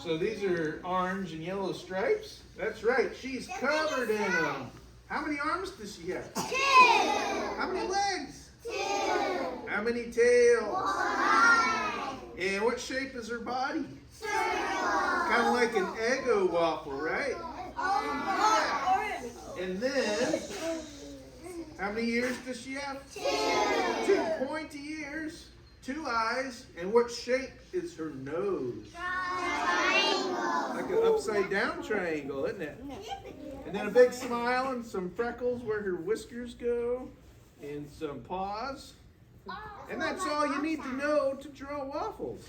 So these are orange and yellow stripes? That's right, she's covered in them. How many arms does she have? 2. How many legs? 2. How many tails? 1. And what shape is her body? Circle. Kind of like an Eggo waffle, right? And then, how many ears does she have? 2. 2 pointy ears, 2 eyes, and what shape is her nose? Triangle. Like an upside down triangle, isn't it? And then a big smile and some freckles where her whiskers go, and some paws. And that's all you need to know to draw waffles.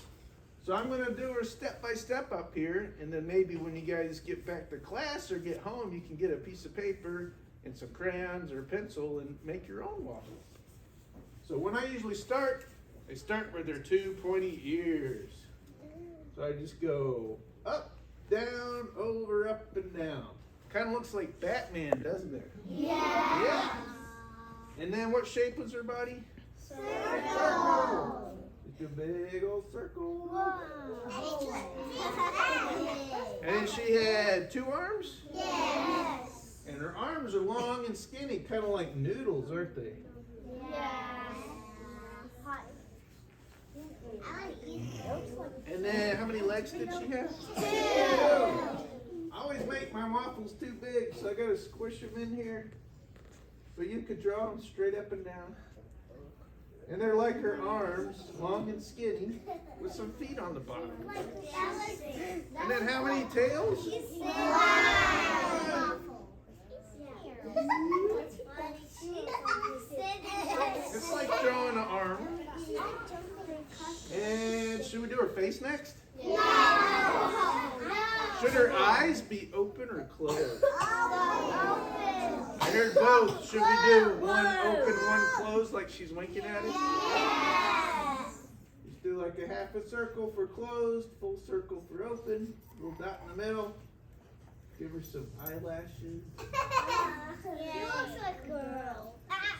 So I'm going to do her step by step up here, and then maybe when you guys get back to class or get home, you can get a piece of paper and some crayons or a pencil and make your own waffles. So when I usually start, I start with their 2 pointy ears. So I just go up, down, over, up, and down. Kind of looks like Batman, doesn't it? Yeah. Yeah. And then what shape was her body? Circle. It's a big old circle. And And she had 2 arms? yes. And her arms are long and skinny, kind of like noodles, aren't they? And then how many legs did she have? 2. I always make my waffles too big, so I gotta squish them in here. So you could draw them straight up and down. And they're like her arms, long and skinny, with some feet on the bottom. And then how many tails? It's like drawing an arm. And should we do her face next? Should her eyes be open or closed? I heard both. Should we do one open, one closed, like she's winking at us? Just do like a half a circle for closed, full circle for open, little dot in the middle. Give her some eyelashes. She looks like a girl.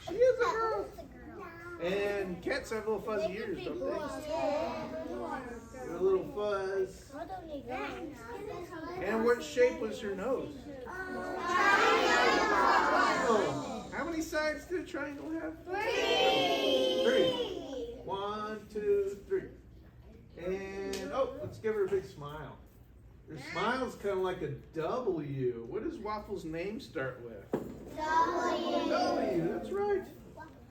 She is a girl. And cats have little fuzzy ears, don't they? Got a little fuzz. And what shape was her nose? Triangle. How many sides did a triangle have? 3. 1, 2, 3. And oh, let's give her a big smile. Her smile's kind of like a W. What does Waffles' name start with? W. That's right.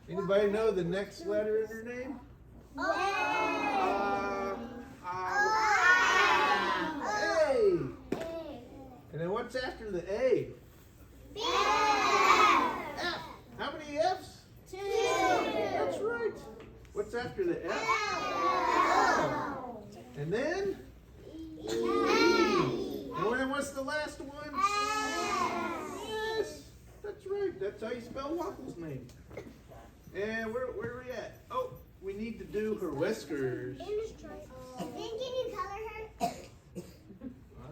Anybody know the next letter in her name? A. And then what's after the A? F. How many F's? 2. That's right. What's after the F? L. And then? E. And then what's the last one? Yes. That's right. That's how you spell Waffles' name. And where are we at? Oh, we need to do her whiskers. Can you color her? I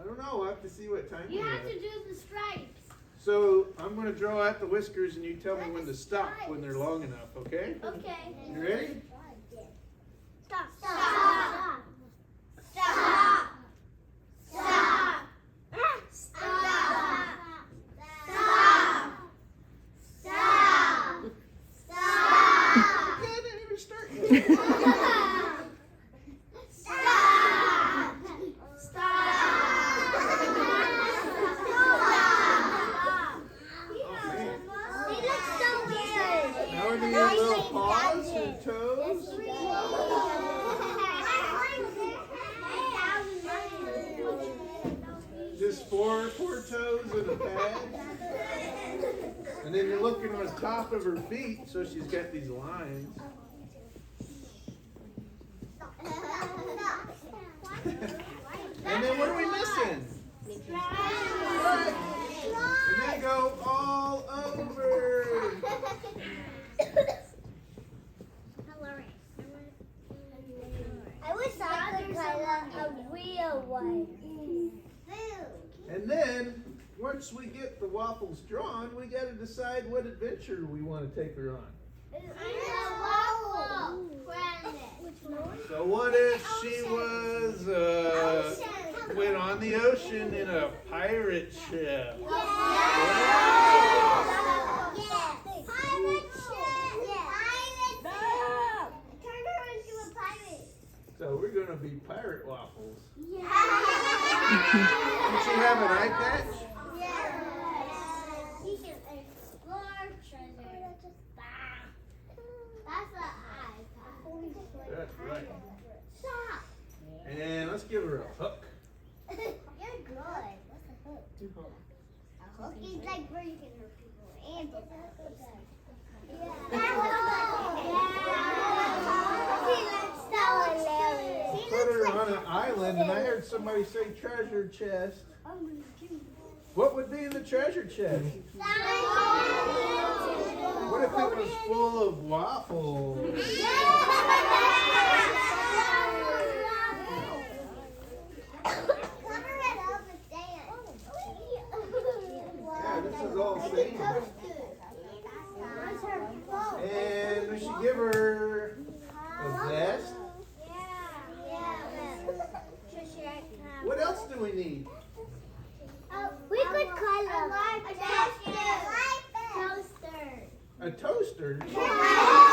don't know. We'll have to see what time You we have to do the stripes. So I'm going to draw out the whiskers and you tell me when to stop when they're long enough, okay? Okay. You ready? Stop. Stop. Stop. Stop. Stop. Stop. Stop. Stop. Okay, I didn't even start yet. Stop. Stop. He looks so weird. Now we need a little paws and toes. Just four toes and a pad. And then you're looking on the top of her feet, so she's got these lines. And then what are we missing? Right. And then go all over. I wish I could color a real one. And then, once we get the waffles drawn, we got to decide what adventure we want to take her on. So what if she was went on the ocean in a pirate ship. Yeah. Pirate ship. Turn her into a pirate. So we're gonna be pirate waffles. Yeah. Did she have an eye patch? Yes. She can explore treasure. That's an eye patch. That's right. Stop. And let's give her a hook. You're good. What's a hook? A hook is like where you can hurt people. And Put her on an island, and I heard somebody say treasure chest. What would be in the treasure chest? What if it was full of waffles? Yeah, this is all sand. And we should give her a vest. What else do we need? We could call a toaster. A toaster? Yeah.